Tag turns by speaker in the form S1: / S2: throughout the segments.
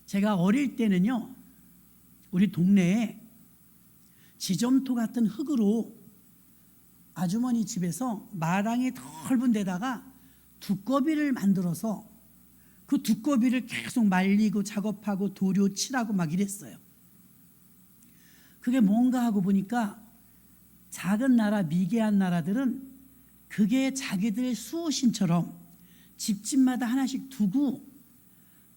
S1: 제가 어릴 때는요, 우리 동네에 지점토 같은 흙으로 아주머니 집에서 마당이 넓은 데다가 두꺼비를 만들어서 그 두꺼비를 계속 말리고 작업하고 도료 칠하고 막 이랬어요. 그게 뭔가 하고 보니까 작은 나라, 미개한 나라들은 그게 자기들 수호신처럼 집집마다 하나씩 두고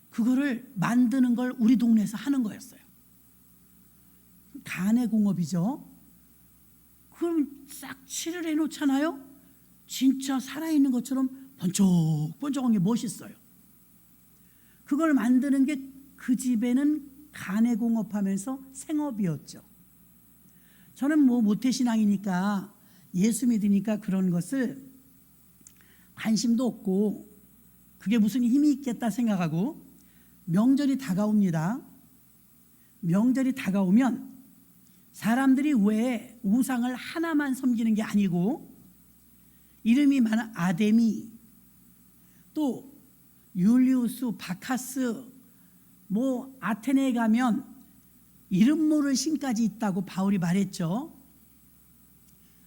S1: 그거를 만드는 걸 우리 동네에서 하는 거였어요. 가내공업이죠. 그럼 싹 칠을 해놓잖아요. 진짜 살아있는 것처럼 번쩍번쩍한 게 멋있어요. 그걸 만드는 게 그 집에는 가내공업하면서 생업이었죠. 저는 뭐 모태신앙이니까 예수 믿으니까 그런 것을 관심도 없고 그게 무슨 힘이 있겠다 생각하고 명절이 다가옵니다. 명절이 다가오면 사람들이 왜 우상을 하나만 섬기는 게 아니고 이름이 많은 아데미, 또 율리우스, 바카스, 뭐 아테네에 가면 이름 모를 신까지 있다고 바울이 말했죠.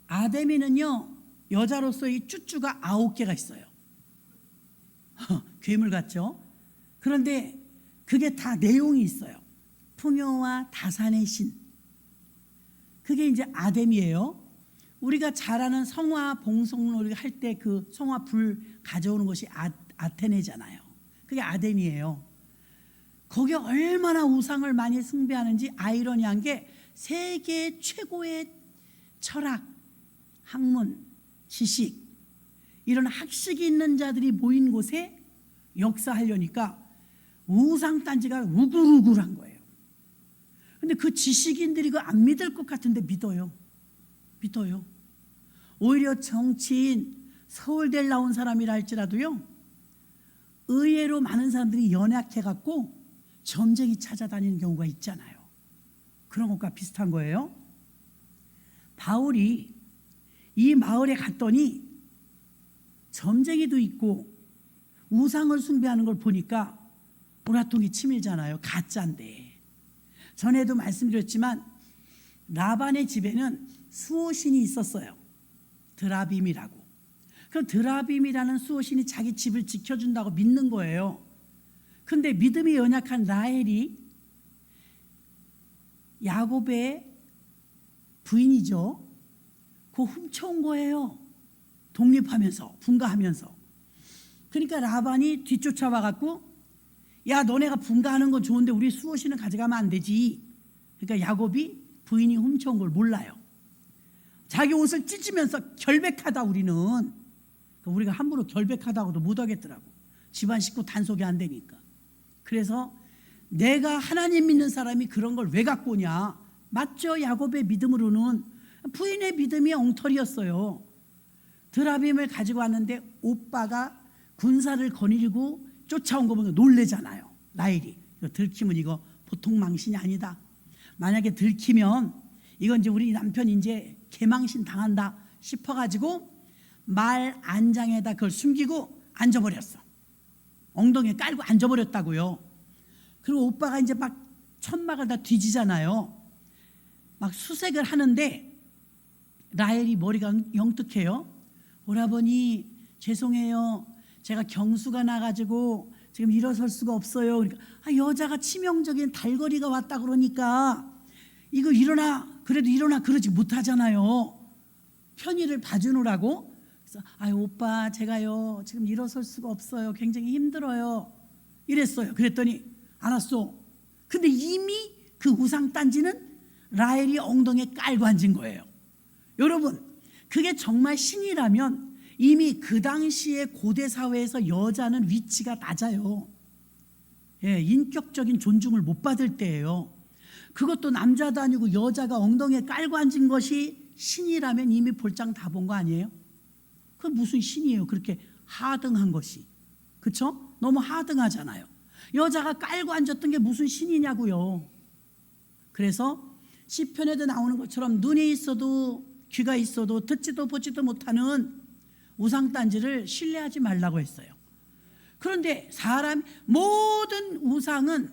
S1: 아데미는요, 여자로서의 쭈쭈가 9개가 있어요. 괴물 같죠? 그런데 그게 다 내용이 있어요. 풍요와 다산의 신. 그게 이제 아데미예요. 우리가 잘 아는 성화 봉송놀이 할 때 그 성화 불 가져오는 것이 아테네잖아요. 그게 아데미예요. 거기에 얼마나 우상을 많이 숭배하는지 아이러니한 게 세계 최고의 철학, 학문, 지식 이런 학식이 있는 자들이 모인 곳에 역사하려니까 우상단지가 우글우글한 거예요. 근데 그 지식인들이 그거 안 믿을 것 같은데 믿어요. 오히려 정치인, 서울대를 나온 사람이라 할지라도요, 의외로 많은 사람들이 연약해갖고 점쟁이 찾아다니는 경우가 있잖아요. 그런 것과 비슷한 거예요. 바울이 이 마을에 갔더니 점쟁이도 있고 우상을 숭배하는 걸 보니까 오라통이 치밀잖아요. 가짜인데. 전에도 말씀드렸지만 라반의 집에는 수호신이 있었어요. 드라빔이라고. 그 드라빔이라는 수호신이 자기 집을 지켜준다고 믿는 거예요. 근데 믿음이 연약한 라헬이 야곱의 부인이죠. 그거 훔쳐온 거예요. 독립하면서, 분가하면서. 그러니까 라반이 뒤쫓아와갖고, 야, 너네가 분가하는 건 좋은데 우리 수호신은 가져가면 안 되지. 그러니까 야곱이 부인이 훔쳐온 걸 몰라요. 자기 옷을 찢으면서 결백하다 우리는. 그러니까 우리가 함부로 결백하다고도 못하겠더라고. 집안 식구 단속이 안 되니까. 그래서 내가 하나님 믿는 사람이 그런 걸 왜 갖고 오냐. 맞죠? 야곱의 믿음으로는 부인의 믿음이 엉터리였어요. 드라빔을 가지고 왔는데 오빠가 군사를 거느리고 쫓아온 거 보면 놀래잖아요. 라헬이. 이거 들키면 이거 보통 망신이 아니다. 만약에 들키면 이건 이제 우리 남편 이제 개망신 당한다 싶어가지고 말 안장에다 그걸 숨기고 앉아버렸어. 엉덩이에 깔고 앉아버렸다고요. 그리고 오빠가 이제 막 천막을 다 뒤지잖아요. 막 수색을 하는데 라헬이 머리가 영특해요. 오라버니 죄송해요. 제가 경수가 나가지고 지금 일어설 수가 없어요. 그러니까 여자가 치명적인 달거리가 왔다 그러니까 이거 일어나, 그래도 일어나 그러지 못하잖아요. 편의를 봐주느라고. 그래서 오빠 제가요 지금 일어설 수가 없어요. 굉장히 힘들어요. 이랬어요. 그랬더니 알았어. 근데 이미 그 우상단지는 라헬이 엉덩이에 깔고 앉은 거예요. 여러분, 그게 정말 신이라면 이미 그 당시에 고대 사회에서 여자는 위치가 낮아요. 예, 인격적인 존중을 못 받을 때예요. 그것도 남자도 아니고 여자가 엉덩이에 깔고 앉은 것이 신이라면 이미 볼장 다 본 거 아니에요? 그 무슨 신이에요? 그렇게 하등한 것이. 그렇죠? 너무 하등하잖아요. 여자가 깔고 앉았던 게 무슨 신이냐고요. 그래서 시편에도 나오는 것처럼 눈이 있어도 귀가 있어도 듣지도 보지도 못하는 우상단지를 신뢰하지 말라고 했어요. 그런데 모든 우상은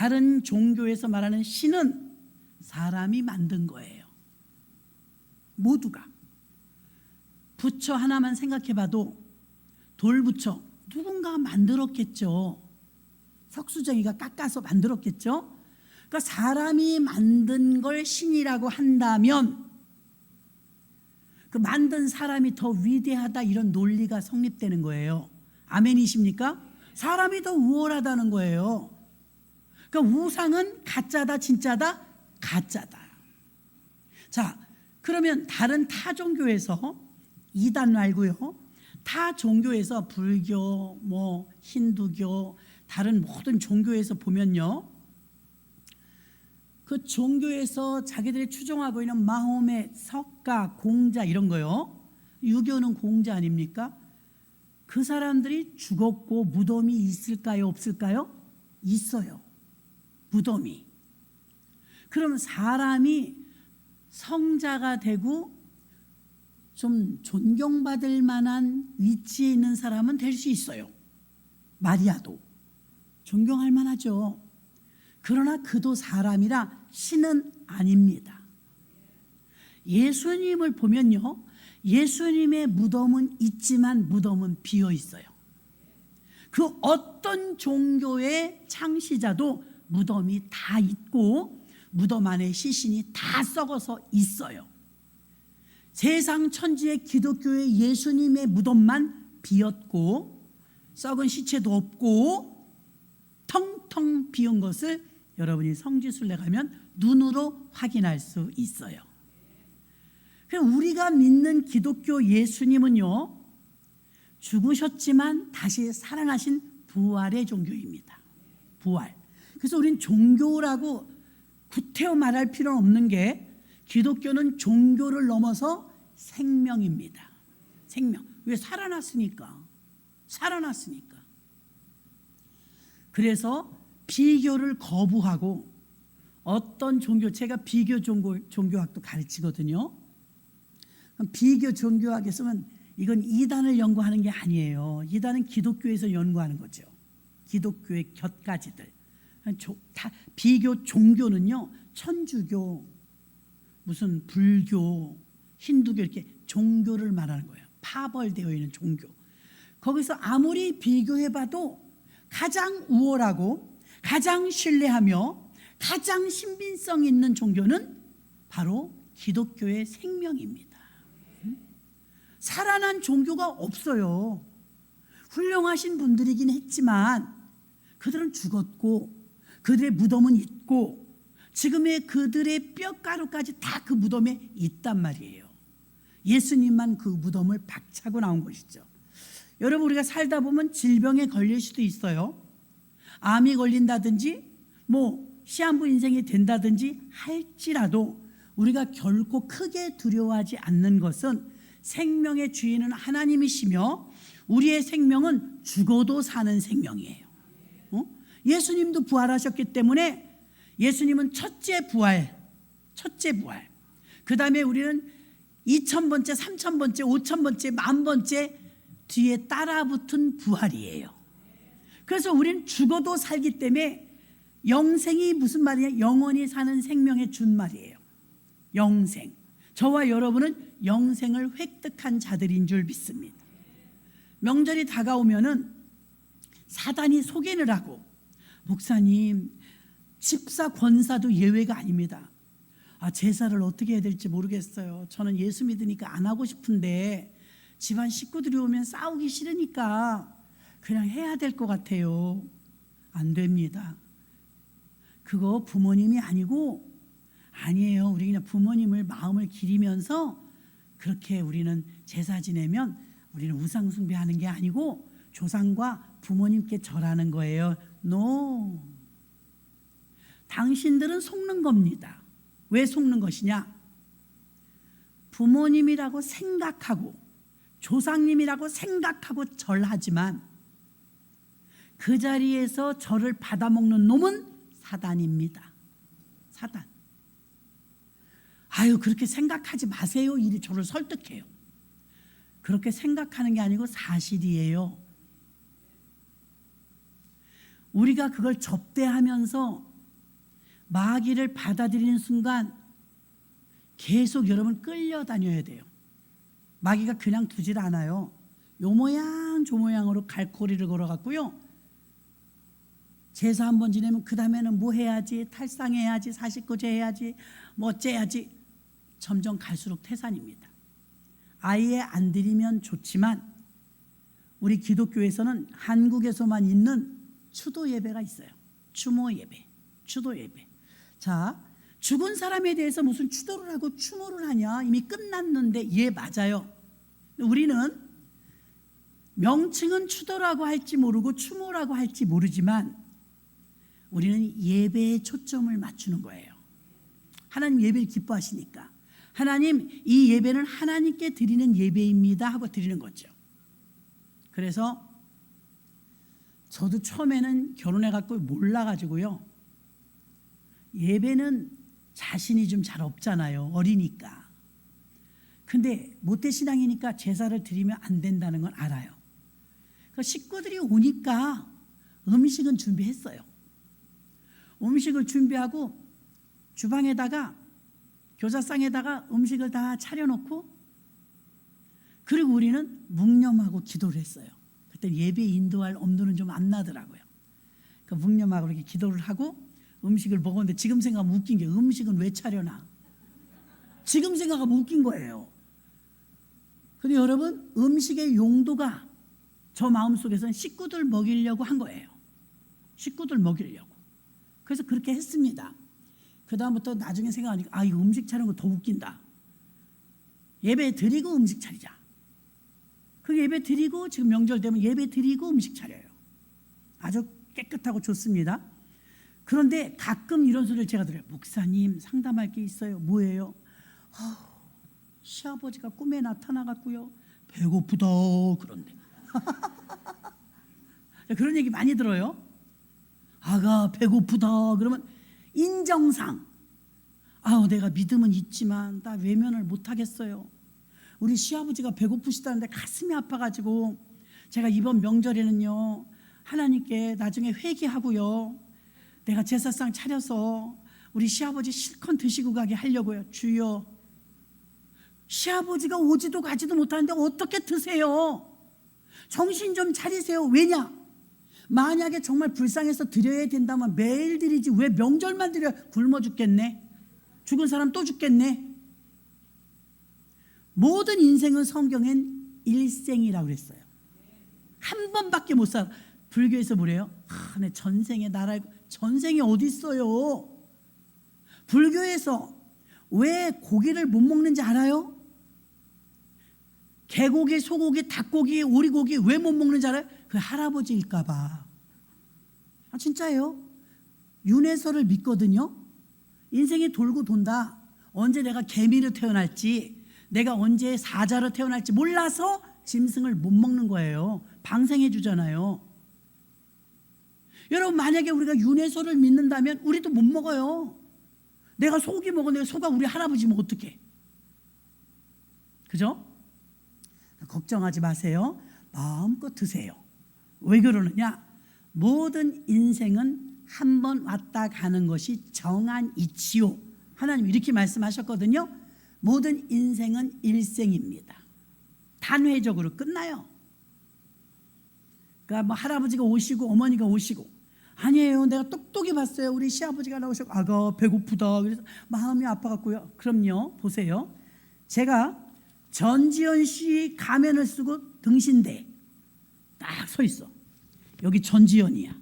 S1: 다른 종교에서 말하는 신은 사람이 만든 거예요. 모두가. 부처 하나만 생각해봐도 돌부처 누군가 만들었겠죠. 석수정이가 깎아서 만들었겠죠. 그러니까 사람이 만든 걸 신이라고 한다면 그 만든 사람이 더 위대하다, 이런 논리가 성립되는 거예요. 아멘이십니까? 사람이 더 우월하다는 거예요. 그러니까 우상은 가짜다, 진짜다? 가짜다. 자, 그러면 다른 타 종교에서, 이단 말고요, 타 종교에서 불교, 힌두교, 다른 모든 종교에서 보면요, 그 종교에서 자기들이 추종하고 있는 마호메, 석가, 공자 이런 거요. 유교는 공자 아닙니까? 그 사람들이 죽었고 무덤이 있을까요, 없을까요? 있어요. 무덤이. 그럼 사람이 성자가 되고 좀 존경받을 만한 위치에 있는 사람은 될 수 있어요. 마리아도 존경할 만하죠. 그러나 그도 사람이라 신은 아닙니다. 예수님을 보면요, 예수님의 무덤은 있지만 무덤은 비어 있어요. 그 어떤 종교의 창시자도 무덤이 다 있고 무덤 안에 시신이 다 썩어서 있어요. 세상 천지의 기독교의 예수님의 무덤만 비었고 썩은 시체도 없고 텅텅 비운 것을 여러분이 성지순례 가면 눈으로 확인할 수 있어요. 우리가 믿는 기독교 예수님은요, 죽으셨지만 다시 살아나신 부활의 종교입니다. 부활. 그래서 우린 종교라고 구태여 말할 필요는 없는 게, 기독교는 종교를 넘어서 생명입니다. 생명. 왜? 살아났으니까. 살아났으니까. 그래서 비교를 거부하고 어떤 종교, 제가 비교 종교학도 가르치거든요. 비교 종교학에서는 이건 이단을 연구하는 게 아니에요. 이단은 기독교에서 연구하는 거죠. 기독교의 곁가지들. 비교 종교는요, 천주교, 무슨 불교, 힌두교 이렇게 종교를 말하는 거예요. 파벌되어 있는 종교. 거기서 아무리 비교해봐도 가장 우월하고 가장 신뢰하며 가장 신빙성 있는 종교는 바로 기독교의 생명입니다. 살아난 종교가 없어요. 훌륭하신 분들이긴 했지만 그들은 죽었고 그들의 무덤은 있고 지금의 그들의 뼈가루까지 다 그 무덤에 있단 말이에요. 예수님만 그 무덤을 박차고 나온 것이죠. 여러분, 우리가 살다 보면 질병에 걸릴 수도 있어요. 암이 걸린다든지 시한부 인생이 된다든지 할지라도 우리가 결코 크게 두려워하지 않는 것은 생명의 주인은 하나님이시며 우리의 생명은 죽어도 사는 생명이에요. 예수님도 부활하셨기 때문에 예수님은 첫째 부활. 그 다음에 우리는 2000번째, 3000번째, 5000번째, 10,000번째 뒤에 따라붙은 부활이에요. 그래서 우리는 죽어도 살기 때문에 영생이 무슨 말이냐? 영원히 사는 생명의 준말이에요. 영생. 저와 여러분은 영생을 획득한 자들인 줄 믿습니다. 명절이 다가오면은 사단이 소견을 하고, 목사님, 집사 권사도 예외가 아닙니다. 제사를 어떻게 해야 될지 모르겠어요. 저는 예수 믿으니까 안 하고 싶은데 집안 식구들이 오면 싸우기 싫으니까 그냥 해야 될 것 같아요. 안 됩니다. 그거 부모님이 아니에요. 우리 그냥 부모님을 마음을 기리면서 그렇게 우리는 제사 지내면 우리는 우상 숭배하는 게 아니고 조상과 부모님께 절하는 거예요. No. 당신들은 속는 겁니다. 왜 속는 것이냐? 부모님이라고 생각하고 조상님이라고 생각하고 절하지만 그 자리에서 절을 받아먹는 놈은 사단입니다. 사단. 그렇게 생각하지 마세요. 이리 저를 설득해요. 그렇게 생각하는 게 아니고 사실이에요. 우리가 그걸 접대하면서 마귀를 받아들이는 순간 계속 여러분 끌려다녀야 돼요. 마귀가 그냥 두질 않아요. 요 모양 저 모양으로 갈고리를 걸어갖고요, 제사 한번 지내면 그 다음에는 뭐 해야지, 탈상해야지, 사십구제 해야지, 뭐 어째야지, 점점 갈수록 태산입니다. 아예 안 드리면 좋지만 우리 기독교에서는 한국에서만 있는 추도 예배가 있어요. 추모 예배, 추도 예배. 자, 죽은 사람에 대해서 무슨 추도를 하고 추모를 하냐, 이미 끝났는데. 예, 맞아요. 우리는 명칭은 추도라고 할지 모르고 추모라고 할지 모르지만 우리는 예배에 초점을 맞추는 거예요. 하나님 예배를 기뻐하시니까 하나님, 이 예배는 하나님께 드리는 예배입니다 하고 드리는 거죠. 그래서 저도 처음에는 결혼해갖고 몰라가지고요, 예배는 자신이 좀 잘 없잖아요, 어리니까. 근데 모태신앙이니까 제사를 드리면 안 된다는 건 알아요. 그 식구들이 오니까 음식은 준비했어요. 음식을 준비하고 주방에다가, 교자상에다가 음식을 다 차려놓고, 그리고 우리는 묵념하고 기도를 했어요. 그때 예배 인도할 엄두는 좀 안 나더라고요. 그 묵념하고 이렇게 기도를 하고 음식을 먹었는데, 지금 생각하면 웃긴 게, 음식은 왜 차려놔? 지금 생각하면 웃긴 거예요. 근데 여러분, 음식의 용도가 저 마음속에서는 식구들 먹이려고 한 거예요. 식구들 먹이려고. 그래서 그렇게 했습니다. 그 다음부터 나중에 생각하니까, 아, 이거 음식 차리는 거 더 웃긴다. 예배 드리고 음식 차리자. 그 예배 드리고, 지금 명절 되면 예배 드리고 음식 차려요. 아주 깨끗하고 좋습니다. 그런데 가끔 이런 소리를 제가 들어요. 목사님, 상담할 게 있어요. 뭐예요? 시아버지가 꿈에 나타나갖고요, 배고프다 그런데. 그런 얘기 많이 들어요. 아가 배고프다 그러면 인정상, 아우 내가 믿음은 있지만 나 외면을 못하겠어요. 우리 시아버지가 배고프시다는데 가슴이 아파가지고 제가 이번 명절에는요, 하나님께 나중에 회개하고요, 내가 제사상 차려서 우리 시아버지 실컷 드시고 가게 하려고요. 주여, 시아버지가 오지도 가지도 못하는데 어떻게 드세요? 정신 좀 차리세요. 왜냐? 만약에 정말 불쌍해서 드려야 된다면 매일 드리지, 왜 명절만 드려? 굶어 죽겠네. 죽은 사람 또 죽겠네. 모든 인생은 성경엔 일생이라고 그랬어요. 한 번밖에 못 살아. 불교에서 뭐래요? 내 전생에 나라, 전생이 어디 있어요? 불교에서 왜 고기를 못 먹는지 알아요? 개고기, 소고기, 닭고기, 오리고기 왜 못 먹는지 알아요? 그 할아버지일까 봐. 아, 진짜예요. 윤회설을 믿거든요. 인생이 돌고 돈다. 언제 내가 개미로 태어날지, 내가 언제 사자로 태어날지 몰라서 짐승을 못 먹는 거예요. 방생해 주잖아요. 여러분, 만약에 우리가 윤회설을 믿는다면 우리도 못 먹어요. 내가 소고기 먹었는데 소가 우리 할아버지면 어떡해? 그죠? 걱정하지 마세요. 마음껏 드세요. 왜 그러느냐? 모든 인생은 한 번 왔다 가는 것이 정한 이치요. 하나님 이렇게 말씀하셨거든요. 모든 인생은 일생입니다. 단회적으로 끝나요. 그러니까 뭐 할아버지가 오시고 어머니가 오시고, 아니에요, 내가 똑똑히 봤어요. 우리 시아버지가 나오시고 아가 배고프다 그래서 마음이 아파갖고요. 그럼요, 보세요. 제가 전지현 씨 가면을 쓰고 등신대 딱 서 있어. 여기 전지현이야.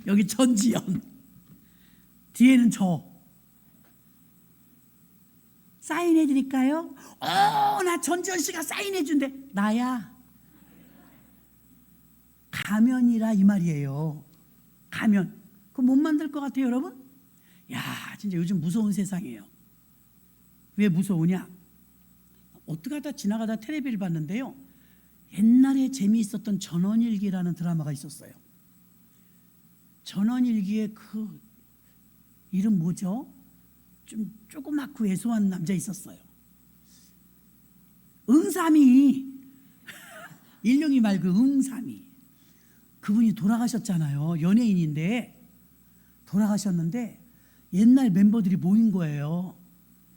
S1: 여기 전지현. 뒤에는 저. 사인해 드릴까요? 나 전지현 씨가 사인해 준대. 나야. 가면이라 이 말이에요. 가면. 그거 못 만들 것 같아요, 여러분? 야, 진짜 요즘 무서운 세상이에요. 왜 무서우냐? 어떻게 하다 지나가다 텔레비를 봤는데요, 옛날에 재미있었던 전원일기라는 드라마가 있었어요. 전원일기에 그 이름 뭐죠? 좀 조그맣고 왜소한 남자 있었어요. 응삼이. 일룡이 말고 응삼이. 그분이 돌아가셨잖아요. 연예인인데 돌아가셨는데 옛날 멤버들이 모인 거예요.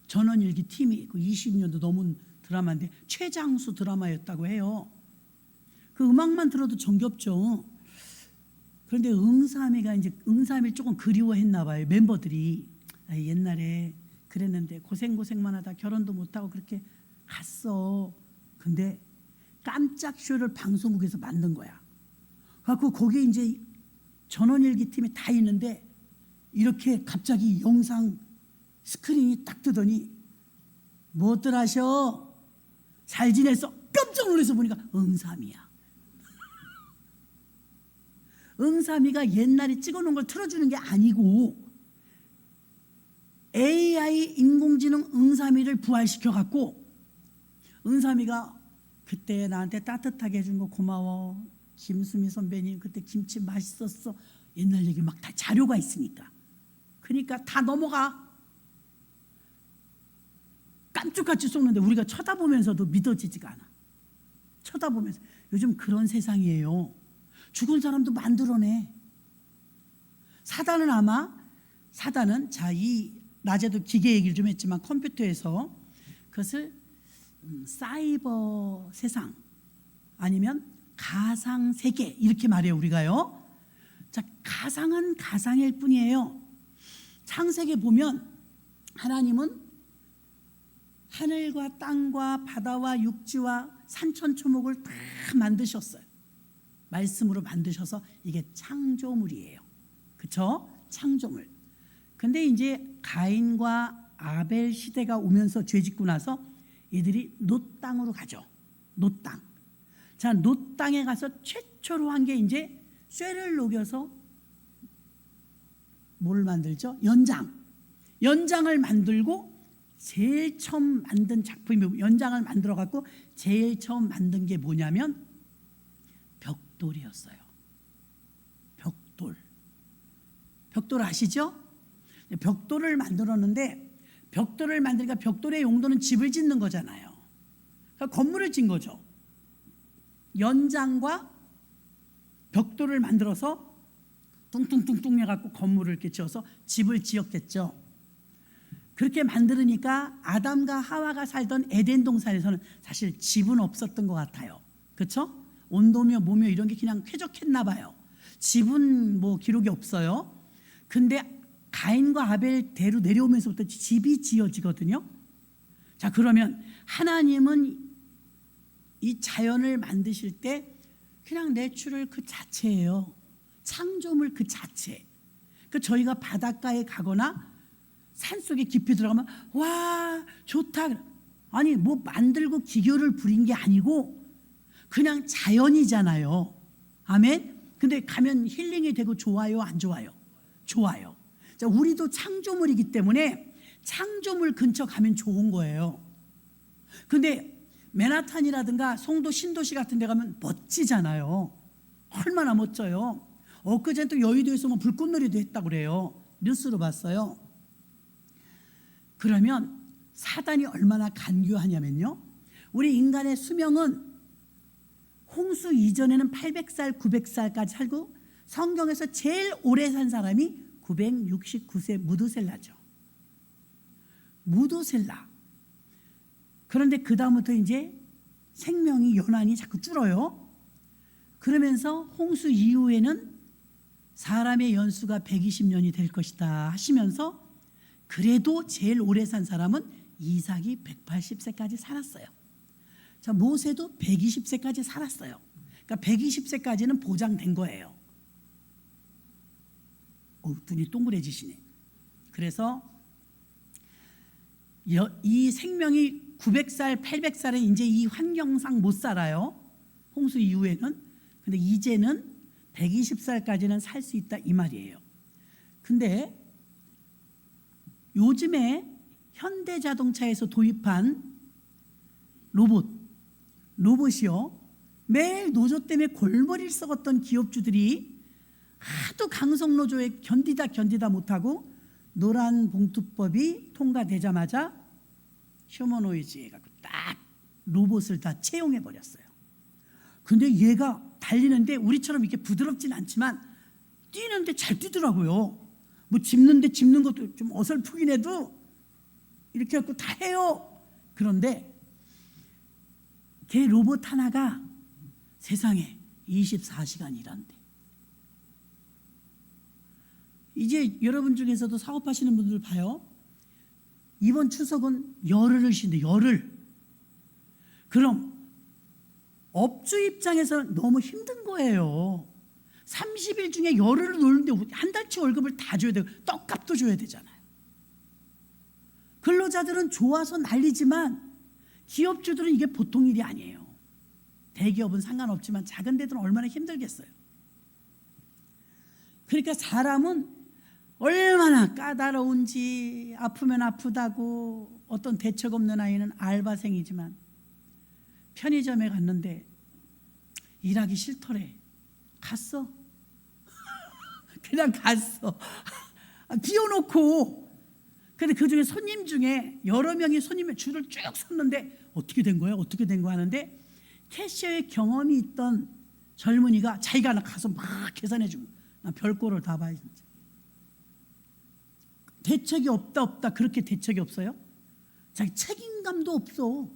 S1: 전원일기 팀이 그 20년도 넘은 드라마인데 최장수 드라마였다고 해요. 그 음악만 들어도 정겹죠. 그런데 응삼이가 이제 응삼이를 조금 그리워했나 봐요. 멤버들이 옛날에 그랬는데 고생만 하다 결혼도 못하고 그렇게 갔어. 근데 깜짝 쇼를 방송국에서 만든 거야. 그래갖고 거기에 이제 전원일기 팀이 다 있는데 이렇게 갑자기 영상 스크린이 딱 뜨더니 뭐들 하셔? 잘 지냈어? 깜짝 놀라서 보니까 응삼이야. 응삼이가 옛날에 찍어놓은 걸 틀어주는 게 아니고 AI 인공지능 응삼이를 부활시켜갖고 응삼이가 그때 나한테 따뜻하게 해준 거 고마워. 김수미 선배님 그때 김치 맛있었어. 옛날 얘기 막 다 자료가 있으니까. 그러니까 다 넘어가. 깜짝같이 쏘는데 우리가 쳐다보면서도 믿어지지가 않아. 쳐다보면서. 요즘 그런 세상이에요. 죽은 사람도 만들어내. 사단은 자, 이 낮에도 기계 얘기를 좀 했지만 컴퓨터에서 그것을 사이버 세상 아니면 가상 세계 이렇게 말해요 우리가요. 자, 가상은 가상일 뿐이에요. 창세기 보면 하나님은 하늘과 땅과 바다와 육지와 산천초목을 다 만드셨어요. 말씀으로 만드셔서 이게 창조물이에요. 그렇죠? 창조물. 근데 이제 가인과 아벨 시대가 오면서 죄 짓고 나서 이들이 놋 땅으로 가죠. 놋 땅. 자, 놋 땅에 가서 최초로 한 게 이제 쇠를 녹여서 뭘 만들죠? 연장을 만들고 제일 처음 만든 작품이 연장을 만들어 갖고 제일 처음 만든 게 뭐냐면 벽돌이었어요. 벽돌 아시죠? 벽돌을 만들었는데 벽돌을 만드니까 벽돌의 용도는 집을 짓는 거잖아요. 그러니까 건물을 짓는 거죠. 연장과 벽돌을 만들어서 뚱뚱뚱뚱 해갖고 건물을 이렇게 지어서 집을 지었겠죠. 그렇게 만들으니까 아담과 하와가 살던 에덴 동산에서는 사실 집은 없었던 것 같아요. 그렇죠? 온도며 뭐며 이런 게 그냥 쾌적했나 봐요. 집은 뭐 기록이 없어요. 근데 가인과 아벨 대로 내려오면서부터 집이 지어지거든요. 자, 그러면 하나님은 이 자연을 만드실 때 그냥 내추럴 그 자체예요. 창조물 그 자체. 그 저희가 바닷가에 가거나 산속에 깊이 들어가면 와 좋다. 아니 뭐 만들고 기교를 부린 게 아니고 그냥 자연이잖아요. 아멘. 근데 가면 힐링이 되고 좋아요 안 좋아요? 좋아요. 자, 우리도 창조물이기 때문에 창조물 근처 가면 좋은 거예요. 근데 맨하탄이라든가 송도 신도시 같은 데 가면 멋지잖아요. 얼마나 멋져요. 엊그제 또 여의도에서 뭐 불꽃놀이도 했다고 그래요. 뉴스로 봤어요. 그러면 사단이 얼마나 간교하냐면요. 우리 인간의 수명은 홍수 이전에는 800살, 900살까지 살고 성경에서 제일 오래 산 사람이 969세 무두셀라죠. 무두셀라. 그런데 그 다음부터 이제 생명이 연한이 자꾸 줄어요. 그러면서 홍수 이후에는 사람의 연수가 120년이 될 것이다 하시면서 그래도 제일 오래 산 사람은 이삭이 180세까지 살았어요. 자, 모세도 120세까지 살았어요. 그러니까 120세까지는 보장된 거예요. 눈이 동그래지시네. 그래서 이 생명이 900살, 800살에 이제 이 환경상 못 살아요. 홍수 이후에는. 근데 이제는 120살까지는 살 수 있다 이 말이에요. 근데 요즘에 현대자동차에서 도입한 로봇이요. 매일 노조 때문에 골머리를 썩었던 기업주들이 하도 강성노조에 견디다 못하고 노란 봉투법이 통과되자마자 휴머노이즈 해갖고 딱 로봇을 다 채용해 버렸어요. 근데 얘가 달리는데 우리처럼 이렇게 부드럽진 않지만 뛰는데 잘 뛰더라고요. 뭐 짚는 것도 좀 어설프긴 해도 이렇게 갖고 다 해요. 그런데 걔 로봇 하나가 세상에 24시간 일한대. 이제 여러분 중에서도 사업하시는 분들 봐요. 이번 추석은 열흘을 쉰대. 열흘. 그럼 업주 입장에서 너무 힘든 거예요. 30일 중에 열흘을 노는데 한 달치 월급을 다 줘야 되고 떡값도 줘야 되잖아요. 근로자들은 좋아서 난리지만 기업주들은 이게 보통 일이 아니에요. 대기업은 상관없지만 작은 데들은 얼마나 힘들겠어요. 그러니까 사람은 얼마나 까다로운지, 아프면 아프다고, 어떤 대책 없는 아이는 알바생이지만 편의점에 갔는데 일하기 싫더래. 갔어. 그냥 갔어. 비워놓고. 근데 그 중에 손님 중에 여러 명이 손님의 줄을 쭉 섰는데 어떻게 된 거야? 어떻게 된 거야? 하는데 캐셔의 경험이 있던 젊은이가 자기가 가서 막 계산해 주고, 난 별꼴을 다 봐요 진짜. 대책이 없다. 그렇게 대책이 없어요? 자기 책임감도 없어.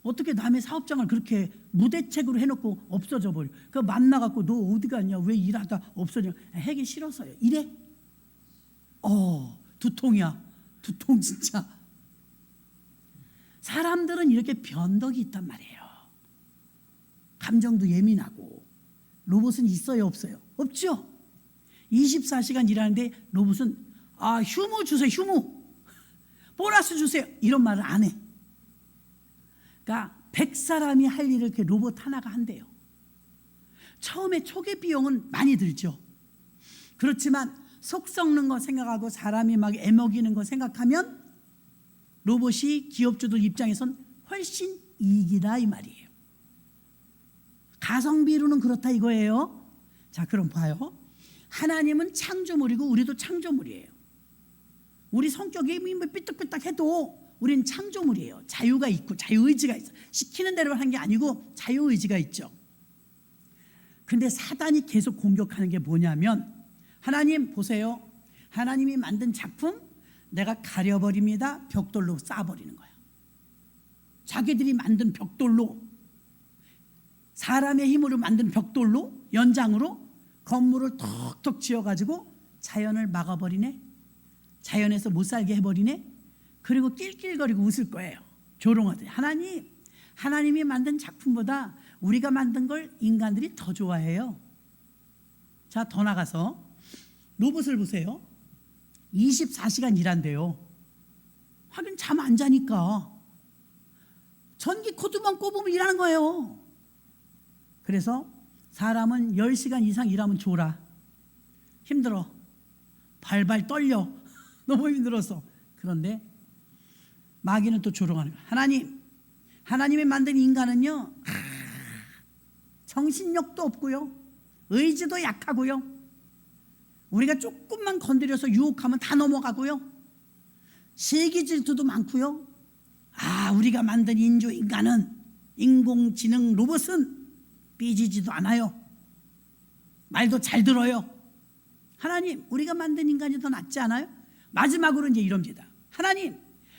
S1: 어떻게 남의 사업장을 그렇게 무대책으로 해놓고 없어져 버려. 그 만나갖고 너 어디 갔냐? 왜 일하다 없어져? 하기 싫어서요. 이래? 두통이야. 두통 진짜. 사람들은 이렇게 변덕이 있단 말이에요. 감정도 예민하고. 로봇은 있어요, 없어요? 없죠. 24시간 일하는데 로봇은 휴무 주세요, 휴무. 보너스 주세요. 이런 말을 안 해. 그러니까 100사람이 할 일을 이렇게 로봇 하나가 한대요. 처음에 초기 비용은 많이 들죠. 그렇지만 속 썩는 거 생각하고 사람이 막 애먹이는 거 생각하면 로봇이 기업주들 입장에선 훨씬 이익이다 이 말이에요. 가성비로는 그렇다 이거예요. 자, 그럼 봐요. 하나님은 창조물이고 우리도 창조물이에요. 우리 성격이 뭐 삐딱삐딱해도 우리는 창조물이에요. 자유가 있고 자유의지가 있어. 시키는 대로 하는 게 아니고 자유의지가 있죠. 근데 사단이 계속 공격하는 게 뭐냐면, 하나님 보세요. 하나님이 만든 작품 내가 가려버립니다. 벽돌로 쌓아버리는 거야. 자기들이 만든 벽돌로, 사람의 힘으로 만든 벽돌로, 연장으로 건물을 턱턱 지어가지고 자연을 막아버리네. 자연에서 못 살게 해버리네. 그리고 낄낄거리고 웃을 거예요. 조롱하더니 하나님이 만든 작품보다 우리가 만든 걸 인간들이 더 좋아해요. 자, 더 나가서 로봇을 보세요. 24시간 일한대요. 하긴 잠 안 자니까 전기 코드만 꼽으면 일하는 거예요. 그래서 사람은 10시간 이상 일하면 졸아. 힘들어. 발발 떨려. 너무 힘들어서. 그런데 마귀는 또 조롱하는 거예요. 하나님이 만든 인간은요, 정신력도 없고요, 의지도 약하고요, 우리가 조금만 건드려서 유혹하면 다 넘어가고요, 시기 질투도 많고요. 우리가 만든 인간은, 인공지능 로봇은 삐지지도 않아요. 말도 잘 들어요. 하나님, 우리가 만든 인간이 더 낫지 않아요? 마지막으로 이제 이럽니다.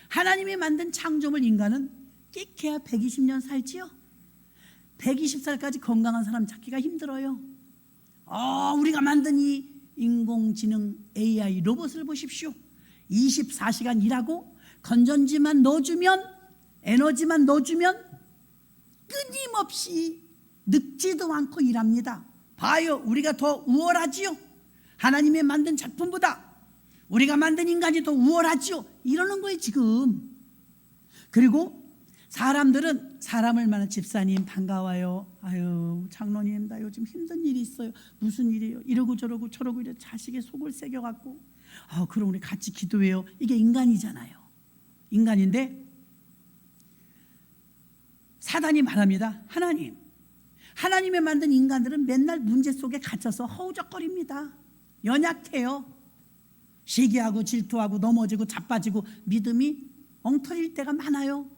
S1: 하나님이 만든 창조물 인간은 끼케야 120년 살지요? 120살까지 건강한 사람 찾기가 힘들어요. 우리가 만든 이 인공지능 AI 로봇을 보십시오. 24시간 일하고 건전지만 넣어주면, 에너지만 넣어주면 끊임없이 늙지도 않고 일합니다. 봐요, 우리가 더 우월하지요? 하나님이 만든 작품보다 우리가 만든 인간이 더 우월하지요? 이러는 거예요 지금. 그리고 사람들은 사람을 만난 집사님 반가워요. 장로님 나 요즘 힘든 일이 있어요. 무슨 일이에요? 이러고 저러고 이래 자식의 속을 새겨갖고 그럼 우리 같이 기도해요. 이게 인간이잖아요. 인간인데 사단이 말합니다. 하나님이 만든 인간들은 맨날 문제 속에 갇혀서 허우적거립니다. 연약해요. 시기하고 질투하고 넘어지고 자빠지고 믿음이 엉터리일 때가 많아요.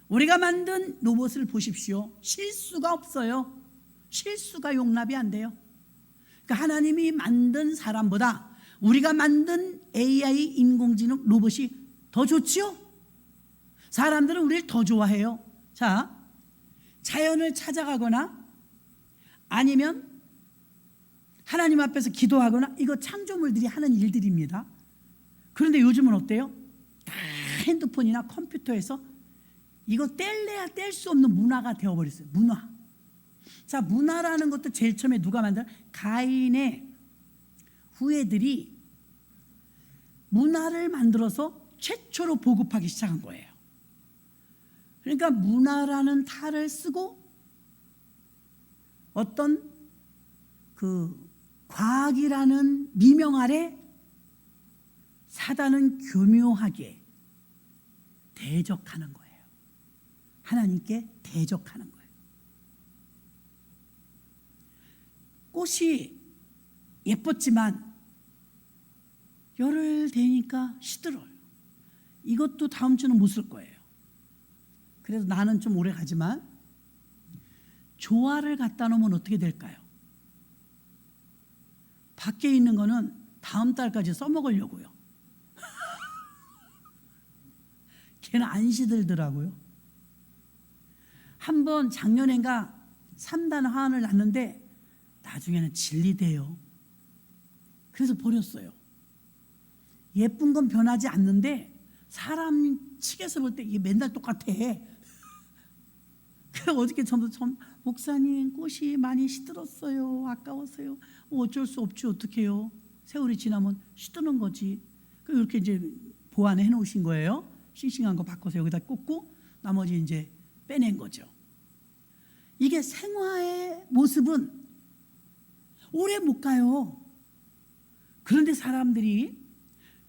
S1: 우리가 만든 로봇을 보십시오. 실수가 없어요. 실수가 용납이 안 돼요. 그러니까 하나님이 만든 사람보다 우리가 만든 AI 인공지능 로봇이 더 좋지요? 사람들은 우리를 더 좋아해요. 자, 자연을 찾아가거나 아니면 하나님 앞에서 기도하거나 이거 창조물들이 하는 일들입니다. 그런데 요즘은 어때요? 다 핸드폰이나 컴퓨터에서 이거 뗄래야 뗄 수 없는 문화가 되어버렸어요. 문화. 자, 문화라는 것도 제일 처음에 누가 만든? 가인의 후예들이 문화를 만들어서 최초로 보급하기 시작한 거예요. 그러니까 문화라는 탈을 쓰고 어떤 그 과학이라는 미명 아래 사단은 교묘하게 대적하는 거예요. 하나님께 대적하는 거예요. 꽃이 예뻤지만 열흘 되니까 시들어요. 이것도 다음 주는 못 쓸 거예요. 그래서 나는 좀 오래 가지만 조화를 갖다 놓으면 어떻게 될까요? 밖에 있는 거는 다음 달까지 써먹으려고요. 걔는 안 시들더라고요. 한번 작년엔가 3단 화환을 났는데 나중에는 진리돼요. 그래서 버렸어요. 예쁜 건 변하지 않는데 사람 측에서 볼 때 이게 맨날 똑같아. 그래서 어저께 목사님 꽃이 많이 시들었어요. 아까워서요. 어쩔 수 없지 어떡해요. 세월이 지나면 시드는 거지. 이렇게 이제 보완해 놓으신 거예요. 싱싱한 거 바꿔서 여기다 꽂고 나머지 이제 빼낸 거죠. 이게 생화의 모습은 오래 못 가요. 그런데 사람들이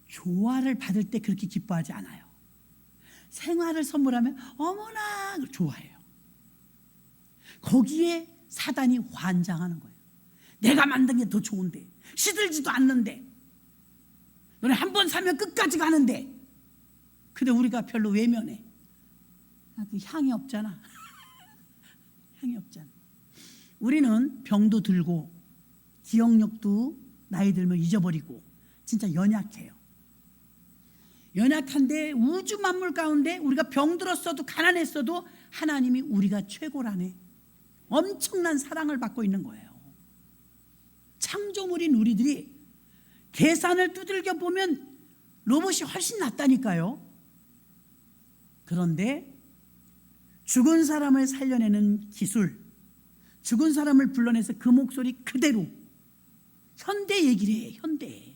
S1: 조화를 받을 때 그렇게 기뻐하지 않아요. 생화를 선물하면 어머나 좋아해요. 거기에 사단이 환장하는 거예요. 내가 만든 게 더 좋은데 시들지도 않는데 너네 한 번 사면 끝까지 가는데 근데 우리가 별로 외면해. 그 향이 없잖아. 향이 없잖아. 우리는 병도 들고 기억력도 나이 들면 잊어버리고 진짜 연약해요. 연약한데 우주 만물 가운데 우리가 병들었어도 가난했어도 하나님이 우리가 최고라네. 엄청난 사랑을 받고 있는 거예요. 창조물인 우리들이 계산을 두들겨 보면 로봇이 훨씬 낫다니까요. 그런데 죽은 사람을 살려내는 기술, 죽은 사람을 불러내서 그 목소리 그대로 현대 얘기를 해. 현대.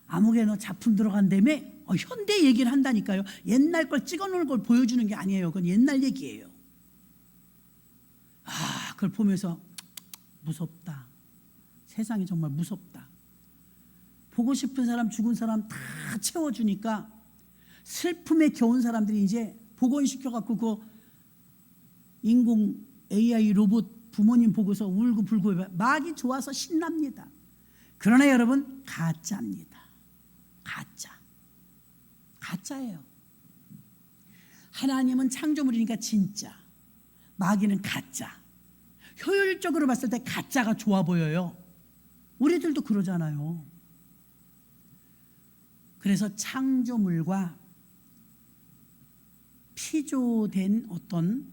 S1: 아무개나 작품 들어간다며 현대 얘기를 한다니까요. 옛날 걸 찍어놓은 걸 보여주는 게 아니에요. 그건 옛날 얘기예요. 그걸 보면서 무섭다. 세상이 정말 무섭다. 보고 싶은 사람 죽은 사람 다 채워주니까 슬픔에 겨운 사람들이 이제 복원시켜갖고 그 인공 AI 로봇 부모님 보고서 울고 불고 막이 좋아서 신납니다. 그러나 여러분 가짜입니다. 가짜예요. 하나님은 창조물이니까 진짜, 마귀는 가짜. 효율적으로 봤을 때 가짜가 좋아 보여요. 우리들도 그러잖아요. 그래서 창조물과 피조된 어떤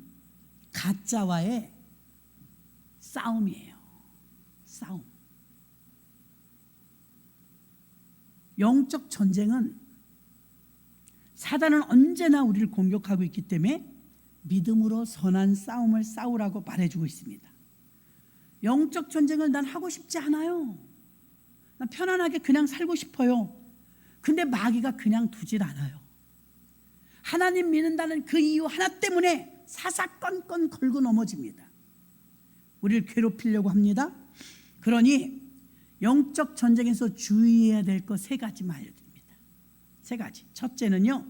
S1: 가짜와의 싸움이에요. 싸움. 영적 전쟁은 사단은 언제나 우리를 공격하고 있기 때문에 믿음으로 선한 싸움을 싸우라고 말해주고 있습니다. 영적 전쟁을 난 하고 싶지 않아요. 난 편안하게 그냥 살고 싶어요. 근데 마귀가 그냥 두질 않아요. 하나님 믿는다는 그 이유 하나 때문에 사사건건 걸고 넘어집니다. 우리를 괴롭히려고 합니다. 그러니 영적 전쟁에서 주의해야 될 것 3가지만 알려드립니다. 3가지. 첫째는요,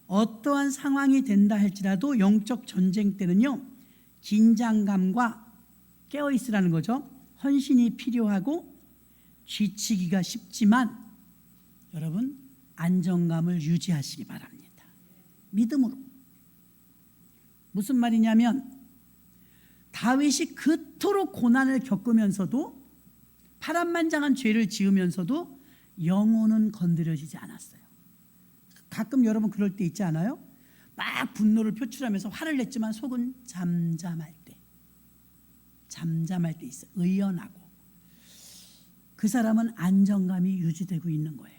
S1: 어떠한 상황이 된다 할지라도 영적 전쟁 때는요, 긴장감과 깨어있으라는 거죠. 헌신이 필요하고 지치기가 쉽지만 여러분 안정감을 유지하시기 바랍니다. 믿음으로. 무슨 말이냐면 다윗이 그토록 고난을 겪으면서도 파란만장한 죄를 지으면서도 영혼은 건드려지지 않았어요. 가끔 여러분 그럴 때 있지 않아요? 막 분노를 표출하면서 화를 냈지만 속은 잠잠할 때 있어요. 의연하고. 그 사람은 안정감이 유지되고 있는 거예요.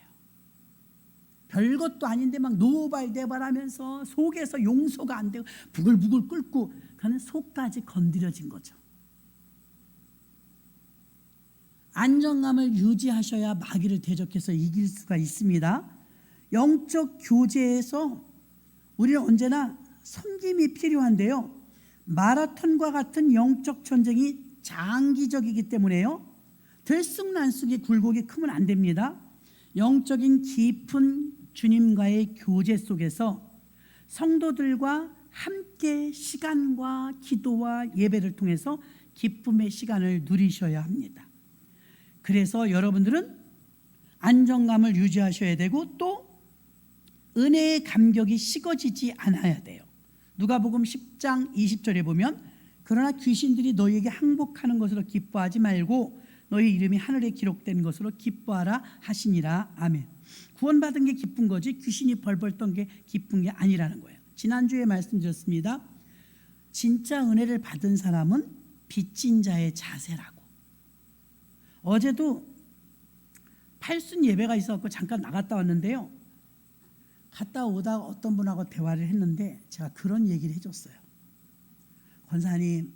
S1: 별것도 아닌데 막 노발대발하면서 속에서 용서가 안 되고 부글부글 끓고, 그는 속까지 건드려진 거죠. 안정감을 유지하셔야 마귀를 대적해서 이길 수가 있습니다. 영적 교제에서 우리는 언제나 섬김이 필요한데요, 마라톤과 같은 영적 전쟁이 장기적이기 때문에요, 들쑥날쑥이 굴곡이 크면 안 됩니다. 영적인 깊은 주님과의 교제 속에서 성도들과 함께 시간과 기도와 예배를 통해서 기쁨의 시간을 누리셔야 합니다. 그래서 여러분들은 안정감을 유지하셔야 되고, 또 은혜의 감격이 식어지지 않아야 돼요. 누가복음 10장 20절에 보면, 그러나 귀신들이 너희에게 항복하는 것으로 기뻐하지 말고 너희 이름이 하늘에 기록된 것으로 기뻐하라 하시니라. 아멘. 구원받은 게 기쁜 거지 귀신이 벌벌 떤 게 기쁜 게 아니라는 거예요. 지난주에 말씀드렸습니다. 진짜 은혜를 받은 사람은 빚진 자의 자세라고. 어제도 팔순 예배가 있어서 잠깐 나갔다 왔는데요, 갔다 오다가 어떤 분하고 대화를 했는데 제가 그런 얘기를 해줬어요. 권사님,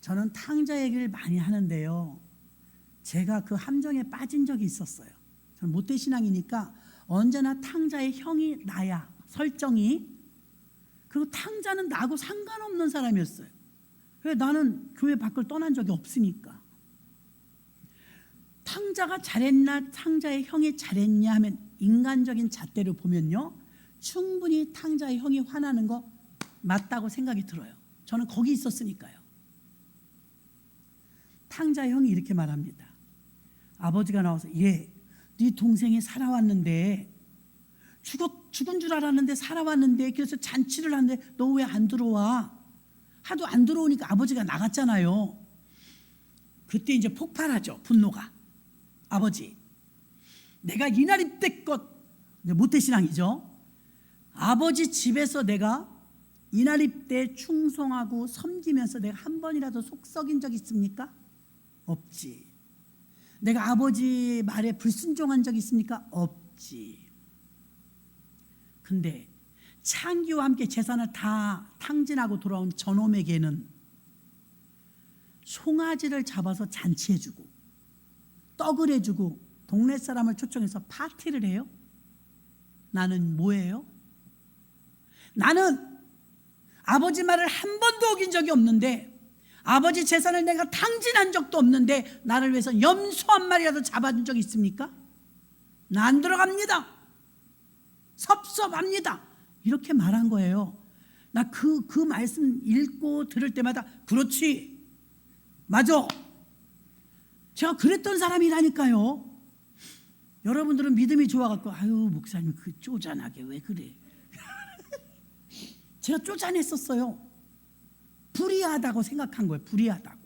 S1: 저는 탕자 얘기를 많이 하는데요, 제가 그 함정에 빠진 적이 있었어요. 저는 모태신앙이니까 언제나 탕자의 형이 나야, 설정이. 그리고 탕자는 나하고 상관없는 사람이었어요. 왜? 나는 교회 밖을 떠난 적이 없으니까. 탕자가 잘했나 탕자의 형이 잘했냐 하면, 인간적인 잣대로 보면요, 충분히 탕자의 형이 화나는 거 맞다고 생각이 들어요. 저는 거기 있었으니까요. 탕자 형이 이렇게 말합니다. 아버지가 나와서, 네 동생이 살아왔는데 죽은 줄 알았는데 살아왔는데, 그래서 잔치를 하는데 너 왜 안 들어와? 하도 안 들어오니까 아버지가 나갔잖아요. 그때 이제 폭발하죠, 분노가. 아버지, 내가 이날이 때껏, 모태신앙이죠, 아버지 집에서 내가 이날입 때 충성하고 섬기면서 내가 한 번이라도 속 썩인 적 있습니까? 없지. 내가 아버지 말에 불순종한 적 있습니까? 없지. 근데 창기와 함께 재산을 다 탕진하고 돌아온 저놈에게는 송아지를 잡아서 잔치해주고 떡을 해주고 동네 사람을 초청해서 파티를 해요. 나는 뭐예요? 나는 아버지 말을 한 번도 어긴 적이 없는데, 아버지 재산을 내가 탕진한 적도 없는데 나를 위해서 염소 한 마리라도 잡아준 적이 있습니까? 나 안 들어갑니다. 섭섭합니다. 이렇게 말한 거예요. 나 그 말씀 읽고 들을 때마다 그렇지, 맞아, 제가 그랬던 사람이라니까요. 여러분들은 믿음이 좋아갖고 아유 목사님 그 쪼잔하게 왜 그래. 제가 쪼잔했었어요. 불의하다고 생각한 거예요. 불의하다고.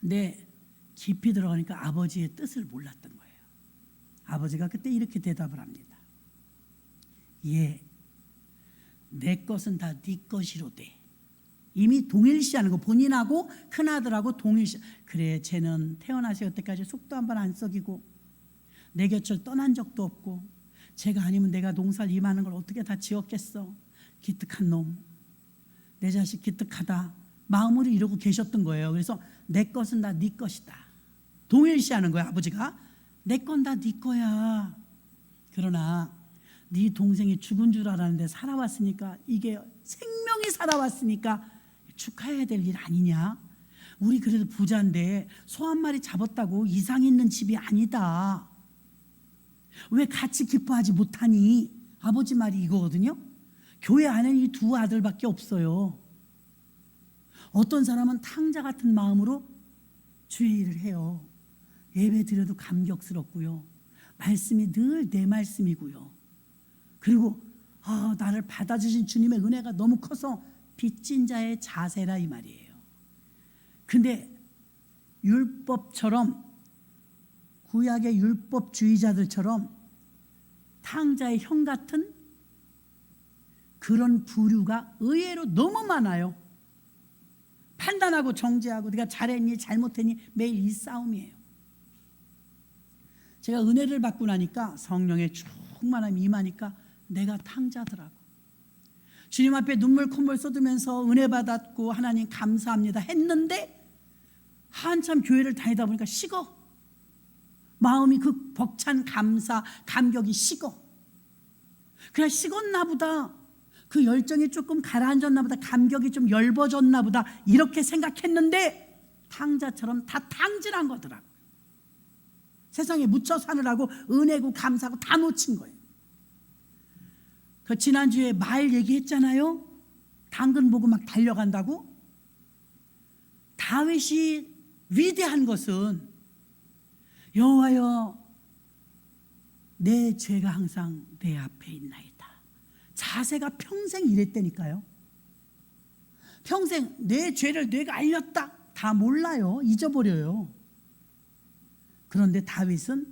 S1: 근데 깊이 들어가니까 아버지의 뜻을 몰랐던 거예요. 아버지가 그때 이렇게 대답을 합니다. 예, 내 것은 다 네 것이로되. 이미 동일시하는 거, 본인하고 큰아들하고 동일시. 그래, 쟤는 태어나서 여태까지 속도 한 번 안 썩이고 내 곁을 떠난 적도 없고, 쟤가 아니면 내가 농사를 임하는 걸 어떻게 다 지었겠어. 기특한 놈, 내 자식 기특하다, 마음으로 이러고 계셨던 거예요. 그래서 내 것은 다 네 것이다. 동일시하는 거야. 아버지가 내 건 다 네 거야. 그러나 네 동생이 죽은 줄 알았는데 살아왔으니까, 이게 생명이 살아왔으니까 축하해야 될 일 아니냐. 우리 그래도 부자인데 소 한 마리 잡았다고 이상 있는 집이 아니다. 왜 같이 기뻐하지 못하니? 아버지 말이 이거거든요. 교회 안에는 이 두 아들밖에 없어요. 어떤 사람은 탕자 같은 마음으로 주의 일을 해요. 예배 드려도 감격스럽고요, 말씀이 늘 내 말씀이고요, 그리고 나를 받아주신 주님의 은혜가 너무 커서 빚진 자의 자세라 이 말이에요. 근데 율법처럼 구약의 율법주의자들처럼 탕자의 형 같은 그런 부류가 의외로 너무 많아요. 판단하고 정죄하고 네가 잘했니 잘못했니 매일 이 싸움이에요. 제가 은혜를 받고 나니까 성령의 충만함이 임하니까 내가 탕자더라고. 주님 앞에 눈물 콧물 쏟으면서 은혜 받았고 하나님 감사합니다 했는데 한참 교회를 다니다 보니까 식어. 마음이 그 벅찬 감사 감격이 식어. 그냥 식었나 보다. 그 열정이 조금 가라앉았나 보다. 감격이 좀 엷어졌나 보다. 이렇게 생각했는데 탕자처럼 다 탕진한 거더라고요. 세상에 묻혀 사느라고 은혜고 감사하고 다 놓친 거예요. 그 지난주에 말 얘기했잖아요. 당근 보고 막 달려간다고. 다윗이 위대한 것은 여호와여 내 죄가 항상 내 앞에 있나이다. 자세가 평생 이랬다니까요. 평생 내 죄를 내가 알렸다. 다 몰라요. 잊어버려요. 그런데 다윗은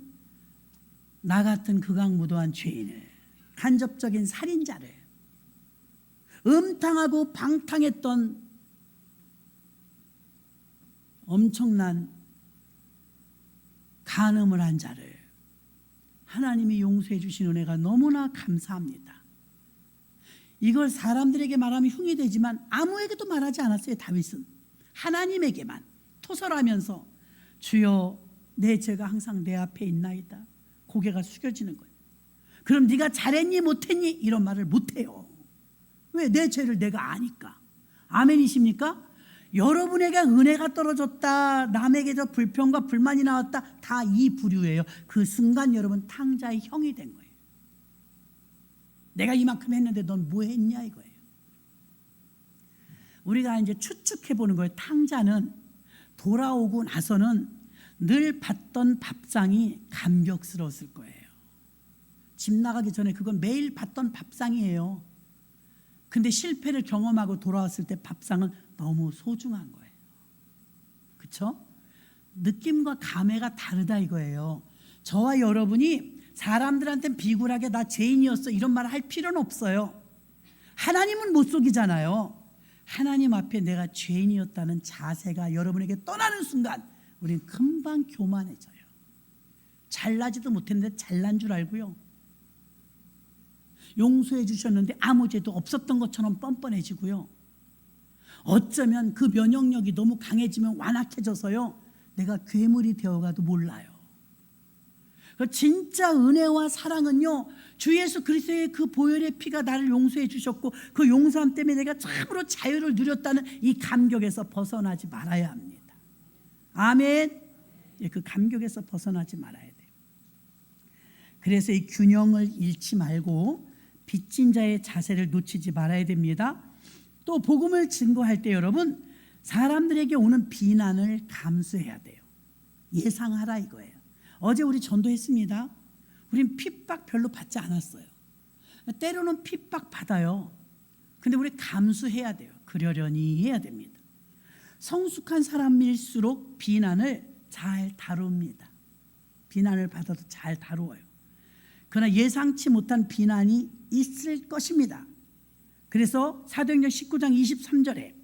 S1: 나 같은 극악무도한 죄인을, 간접적인 살인자를, 음탕하고 방탕했던 엄청난 간음을 한 자를 하나님이 용서해 주신 은혜가 너무나 감사합니다. 이걸 사람들에게 말하면 흉이 되지만 아무에게도 말하지 않았어요. 다윗은 하나님에게만 토설하면서 주여 내 죄가 항상 내 앞에 있나이다. 고개가 숙여지는 거예요. 그럼 네가 잘했니 못했니 이런 말을 못해요. 왜? 내 죄를 내가 아니까. 아멘이십니까? 여러분에게 은혜가 떨어졌다, 남에게서 불평과 불만이 나왔다, 다 이 부류예요. 그 순간 여러분 탕자의 형이 된 거예요. 내가 이만큼 했는데 넌 뭐 했냐 이거예요. 우리가 이제 추측해 보는 거예요. 탕자는 돌아오고 나서는 늘 받던 밥상이 감격스러웠을 거예요. 집 나가기 전에 그건 매일 받던 밥상이에요. 근데 실패를 경험하고 돌아왔을 때 밥상은 너무 소중한 거예요. 그렇죠? 느낌과 감회가 다르다 이거예요. 저와 여러분이 사람들한테 비굴하게 나 죄인이었어 이런 말을 할 필요는 없어요. 하나님은 못 속이잖아요. 하나님 앞에 내가 죄인이었다는 자세가 여러분에게 떠나는 순간 우리는 금방 교만해져요. 잘나지도 못했는데 잘난 줄 알고요. 용서해 주셨는데 아무 죄도 없었던 것처럼 뻔뻔해지고요. 어쩌면 그 면역력이 너무 강해지면 완악해져서요. 내가 괴물이 되어가도 몰라요. 진짜 은혜와 사랑은요. 주 예수 그리스도의 그 보혈의 피가 나를 용서해 주셨고 그 용서함 때문에 내가 참으로 자유를 누렸다는 이 감격에서 벗어나지 말아야 합니다. 아멘. 그 감격에서 벗어나지 말아야 돼요. 그래서 이 균형을 잃지 말고 빚진 자의 자세를 놓치지 말아야 됩니다. 또 복음을 증거할 때 여러분 사람들에게 오는 비난을 감수해야 돼요. 예상하라 이거예요. 어제 우리 전도했습니다. 우린 핍박 별로 받지 않았어요. 때로는 핍박 받아요. 근데 우리 감수해야 돼요. 그러려니 해야 됩니다. 성숙한 사람일수록 비난을 잘 다룹니다. 비난을 받아도 잘 다루어요. 그러나 예상치 못한 비난이 있을 것입니다. 그래서 사도행전 19장 23절에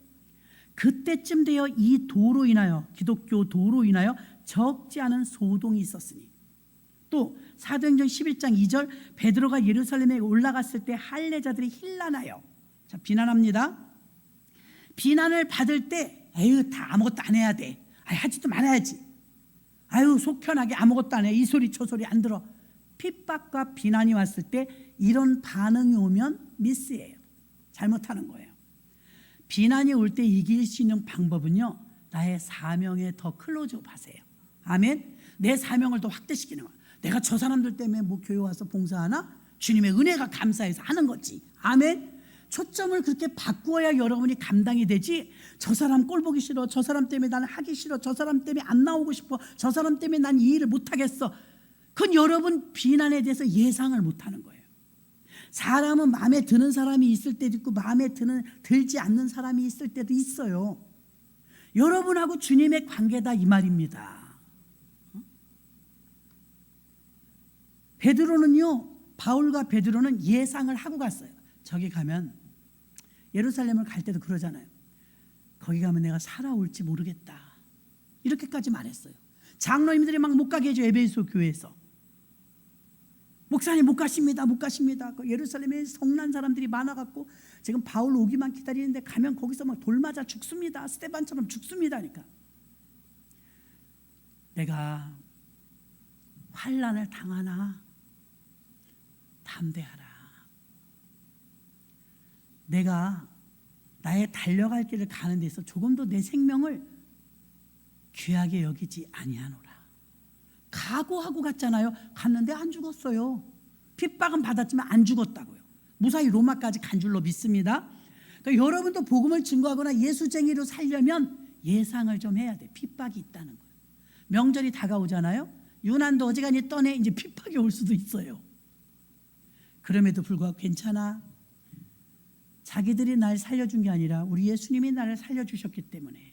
S1: 그때쯤 되어 이 도로 인하여 기독교 도로 인하여 적지 않은 소동이 있었으니 또 사도행전 11장 2절 베드로가 예루살렘에 올라갔을 때 할례자들이 힐난하여 자 비난합니다. 비난을 받을 때 에휴 다 아무것도 안 해야 돼. 하지도 말아야지. 아유 속 편하게 아무것도 안 해. 이 소리 저 소리 안 들어. 핍박과 비난이 왔을 때 이런 반응이 오면 미스예요. 잘못하는 거예요. 비난이 올 때 이길 수 있는 방법은요. 나의 사명에 더 클로즈업하세요. 아멘. 내 사명을 더 확대시키는 거야. 내가 저 사람들 때문에 뭐 교회 와서 봉사하나? 주님의 은혜가 감사해서 하는 거지. 아멘. 초점을 그렇게 바꾸어야 여러분이 감당이 되지. 저 사람 꼴 보기 싫어. 저 사람 때문에 나는 하기 싫어. 저 사람 때문에 안 나오고 싶어. 저 사람 때문에 난 이 일을 못하겠어. 그건 여러분 비난에 대해서 예상을 못하는 거예요. 사람은 마음에 드는 사람이 있을 때도 있고 마음에 들지 않는 사람이 있을 때도 있어요. 여러분하고 주님의 관계다 이 말입니다. 바울과 베드로는 예상을 하고 갔어요. 저기 가면, 예루살렘을 갈 때도 그러잖아요. 거기 가면 내가 살아올지 모르겠다. 이렇게까지 말했어요. 장로님들이 막 못 가게 해줘. 에베소 교회에서 목사님 못 가십니다, 못 가십니다. 예루살렘에 성난 사람들이 많아갖고 지금 바울 오기만 기다리는데 가면 거기서 막 돌 맞아 죽습니다. 스데반처럼 죽습니다. 하니까 내가 환난을 당하나 담대하라. 내가 나의 달려갈 길을 가는 데서 조금도 내 생명을 귀하게 여기지 아니하노라. 각오하고 갔잖아요. 갔는데 안 죽었어요. 핍박은 받았지만 안 죽었다고요. 무사히 로마까지 간 줄로 믿습니다. 그러니까 여러분도 복음을 증거하거나 예수쟁이로 살려면 예상을 좀 해야 돼. 핍박이 있다는 거예요. 명절이 다가오잖아요. 유난도 어지간히 떠내 이제 핍박이 올 수도 있어요. 그럼에도 불구하고 괜찮아. 자기들이 날 살려준 게 아니라 우리 예수님이 나를 살려주셨기 때문에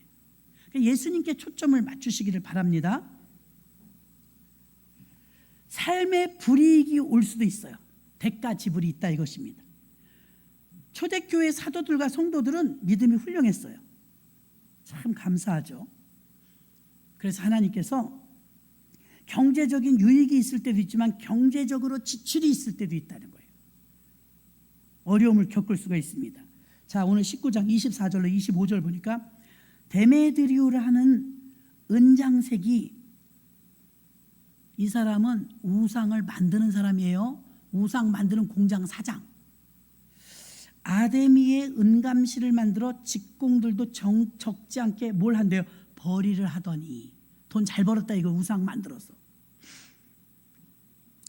S1: 예수님께 초점을 맞추시기를 바랍니다. 삶의 불이익이 올 수도 있어요. 대가 지불이 있다 이것입니다. 초대교회 사도들과 성도들은 믿음이 훌륭했어요. 참 감사하죠. 그래서 하나님께서 경제적인 유익이 있을 때도 있지만 경제적으로 지출이 있을 때도 있다는 거예요. 어려움을 겪을 수가 있습니다. 자, 오늘 19장 24절로 25절 보니까 데메드리오를 하는 은장색이, 이 사람은 우상을 만드는 사람이에요. 우상 만드는 공장 사장. 아데미의 은감실을 만들어 직공들도 적지 않게 뭘 한대요? 벌이를 하더니. 돈 잘 벌었다 이거, 우상 만들어서.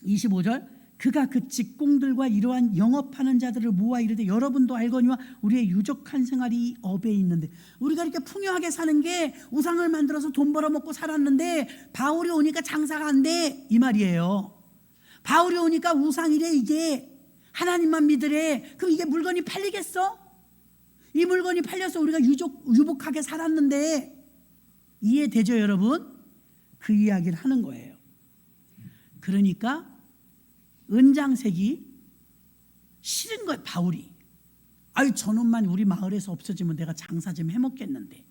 S1: 25절, 그가 그 직공들과 이러한 영업하는 자들을 모아 이르되 여러분도 알거니와 우리의 유족한 생활이 이 업에 있는데, 우리가 이렇게 풍요하게 사는 게 우상을 만들어서 돈 벌어먹고 살았는데 바울이 오니까 장사가 안 돼 이 말이에요. 바울이 오니까 우상이래, 이게 하나님만 믿으래. 그럼 이게 물건이 팔리겠어? 이 물건이 팔려서 우리가 유복하게 살았는데, 이해되죠 여러분? 그 이야기를 하는 거예요. 그러니까 은장색이 싫은 거예요. 바울이. 아유, 저놈만 우리 마을에서 없어지면 내가 장사 좀 해먹겠는데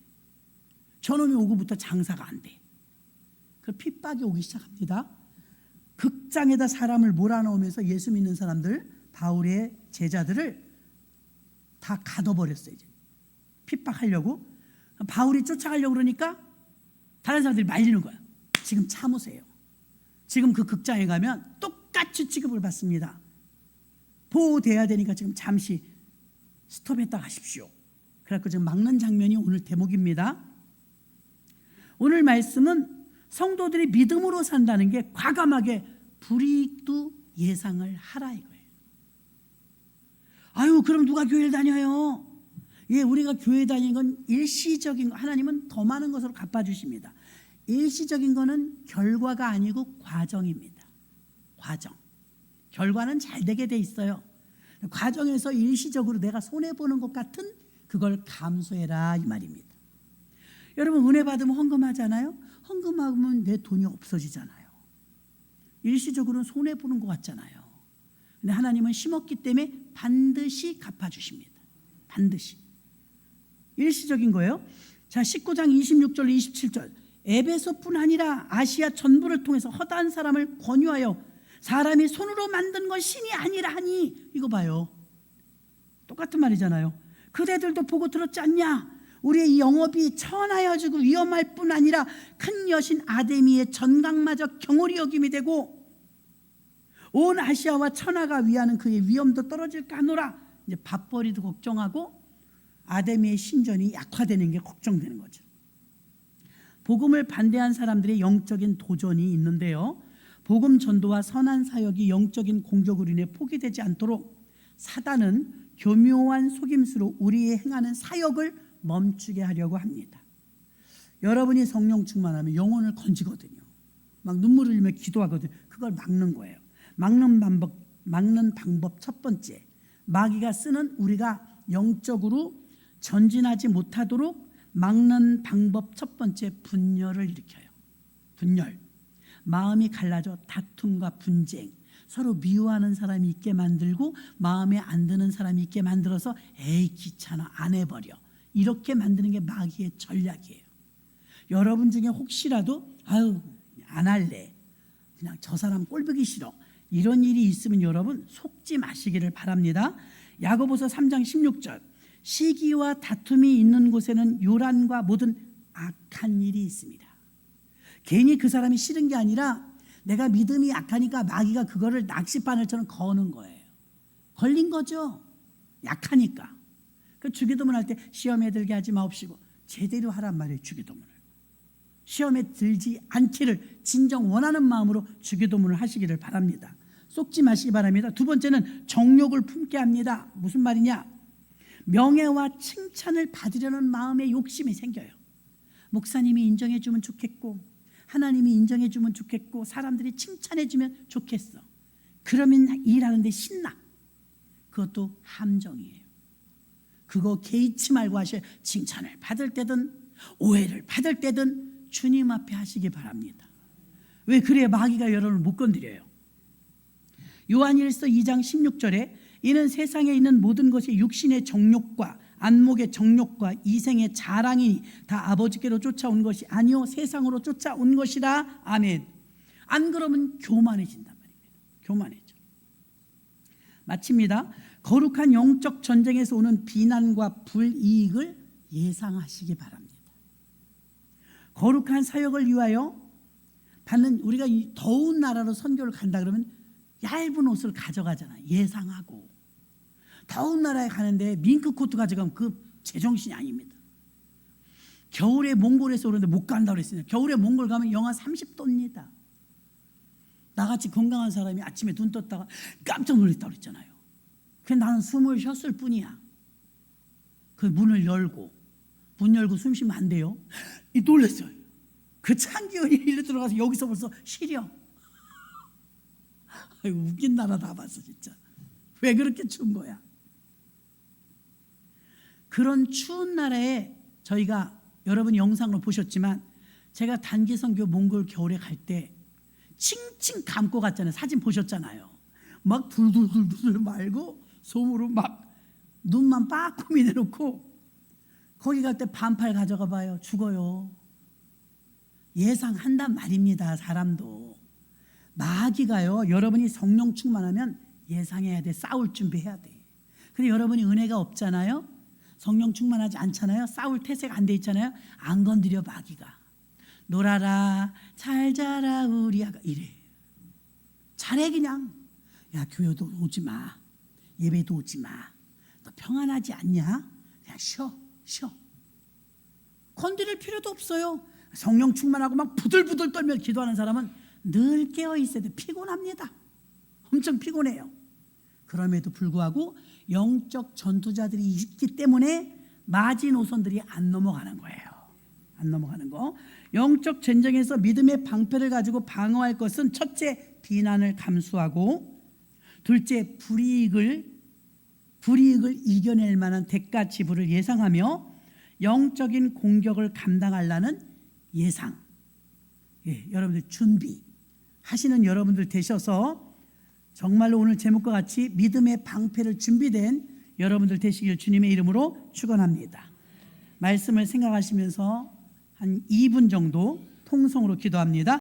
S1: 저놈이 오고부터 장사가 안 돼. 그 핍박이 오기 시작합니다. 극장에다 사람을 몰아넣으면서 예수 믿는 사람들, 바울의 제자들을 다 가둬버렸어요. 이제 핍박하려고. 바울이 쫓아가려고 그러니까 다른 사람들이 말리는 거야. 지금 참으세요. 지금 그 극장에 가면 똑같이 취급을 받습니다. 보호돼야 되니까 지금 잠시 스톱했다 가십시오. 그래서 지금 막는 장면이 오늘 대목입니다. 오늘 말씀은 성도들이 믿음으로 산다는 게 과감하게 불이익도 예상을 하라 이거예요. 아유, 그럼 누가 교회를 다녀요? 예, 우리가 교회 다니는 건 일시적인 거, 하나님은 더 많은 것으로 갚아주십니다. 일시적인 거는 결과가 아니고 과정입니다. 과정. 결과는 잘 되게 돼 있어요. 과정에서 일시적으로 내가 손해보는 것 같은 그걸 감수해라 이 말입니다. 여러분, 은혜 받으면 헌금하잖아요. 헌금하면 내 돈이 없어지잖아요. 일시적으로는 손해보는 것 같잖아요. 근데 하나님은 심었기 때문에 반드시 갚아주십니다. 반드시. 일시적인 거예요. 자, 19장 26절 27절. 에베소뿐 아니라 아시아 전부를 통해서 허다한 사람을 권유하여 사람이 손으로 만든 건 신이 아니라 하니, 이거 봐요. 똑같은 말이잖아요. 그대들도 보고 들었지 않냐? 우리의 이 영업이 천하여지고 위험할 뿐 아니라 큰 여신 아데미의 전강마저 경홀히 여김이 되고 온 아시아와 천하가 위하는 그의 위엄도 떨어질까 하노라. 이제 밥벌이도 걱정하고 아데미의 신전이 약화되는 게 걱정되는 거죠. 복음을 반대한 사람들의 영적인 도전이 있는데요. 복음 전도와 선한 사역이 영적인 공적으로 인해 포기되지 않도록 사단은 교묘한 속임수로 우리의 행하는 사역을 멈추게 하려고 합니다. 여러분이 성령 충만하면 영혼을 건지거든요. 막 눈물을 흘리며 기도하거든요. 그걸 막는 거예요. 막는 방법 첫 번째, 마귀가 쓰는 우리가 영적으로 전진하지 못하도록 막는 방법 첫 번째, 분열을 일으켜요. 분열. 마음이 갈라져 다툼과 분쟁, 서로 미워하는 사람이 있게 만들고 마음에 안 드는 사람이 있게 만들어서 에이 귀찮아 안 해버려 이렇게 만드는 게 마귀의 전략이에요. 여러분 중에 혹시라도 아유 안 할래 그냥 저 사람 꼴보기 싫어 이런 일이 있으면 여러분 속지 마시기를 바랍니다. 야고보서 3장 16절 시기와 다툼이 있는 곳에는 요란과 모든 악한 일이 있습니다. 괜히 그 사람이 싫은 게 아니라 내가 믿음이 약하니까 마귀가 그거를 낚싯바늘처럼 거는 거예요. 걸린 거죠. 약하니까. 그 주기도문 할 때 시험에 들게 하지 마옵시고 제대로 하란 말이에요. 주기도문을. 시험에 들지 않기를 진정 원하는 마음으로 주기도문을 하시기를 바랍니다. 쏙지 마시기 바랍니다. 두 번째는 정욕을 품게 합니다. 무슨 말이냐? 명예와 칭찬을 받으려는 마음의 욕심이 생겨요. 목사님이 인정해 주면 좋겠고 하나님이 인정해 주면 좋겠고 사람들이 칭찬해 주면 좋겠어. 그러면 일하는데 신나. 그것도 함정이에요. 그거 개의치 말고 하셔야 칭찬을 받을 때든 오해를 받을 때든 주님 앞에 하시기 바랍니다. 왜 그래야 마귀가 여러분을 못 건드려요. 요한일서 2장 16절에 이는 세상에 있는 모든 것이 육신의 정욕과 안목의 정욕과 이생의 자랑이니 다 아버지께로 쫓아온 것이 아니요 세상으로 쫓아온 것이라. 아멘. 안 그러면 교만해진단 말입니다. 교만해져. 마칩니다. 거룩한 영적 전쟁에서 오는 비난과 불이익을 예상하시기 바랍니다. 거룩한 사역을 위하여 받는 우리가 이 더운 나라로 선교를 간다 그러면 얇은 옷을 가져가잖아요. 예상하고. 더운 나라에 가는데 밍크 코트 가져가면 그 제정신이 아닙니다. 겨울에 몽골에서 오는데 못 간다고 그랬어요. 겨울에 몽골 가면 영하 30도입니다. 나같이 건강한 사람이 아침에 눈 떴다가 깜짝 놀랐다고 그랬잖아요. 그래서 나는 숨을 쉬었을 뿐이야. 그 문을 열고 문 열고 숨 쉬면 안 돼요. 놀랐어요. 그 찬 기운이 일로 들어가서 여기서 벌써 시려. 아이고, 웃긴 나라 다 봤어 진짜. 왜 그렇게 추운 거야? 그런 추운 나라에 저희가 여러분 영상으로 보셨지만 제가 단기 선교 몽골 겨울에 갈 때 칭칭 감고 갔잖아요. 사진 보셨잖아요. 막 둘둘둘둘 말고 솜으로 막 눈만 빡 꾸미내놓고 거기 갈 때 반팔 가져가 봐요. 죽어요. 예상한단 말입니다. 사람도. 마귀가요. 여러분이 성령 충만하면 예상해야 돼. 싸울 준비해야 돼. 근데 여러분이 은혜가 없잖아요. 성령 충만하지 않잖아요. 싸울 태세가 안 돼 있잖아요. 안 건드려 마귀가. 놀아라 잘 자라 우리 아가 이래. 잘해 그냥. 야 교회도 오지 마. 예배도 오지 마. 너 평안하지 않냐? 그냥 쉬어. 건드릴 필요도 없어요. 성령 충만하고 막 부들부들 떨며 기도하는 사람은 늘 깨어 있어야 돼. 피곤합니다. 엄청 피곤해요. 그럼에도 불구하고 영적 전투자들이 있기 때문에 마지노선들이 안 넘어가는 거예요. 안 넘어가는 거. 영적 전쟁에서 믿음의 방패를 가지고 방어할 것은 첫째 비난을 감수하고 둘째 불이익을 이겨낼 만한 대가 지불을 예상하며 영적인 공격을 감당하려는 예상. 여러분들 준비하시는 여러분들 되셔서 정말로 오늘 제목과 같이 믿음의 방패를 준비된 여러분들 되시길 주님의 이름으로 축원합니다. 말씀을 생각하시면서 한 2분 정도 통성으로 기도합니다.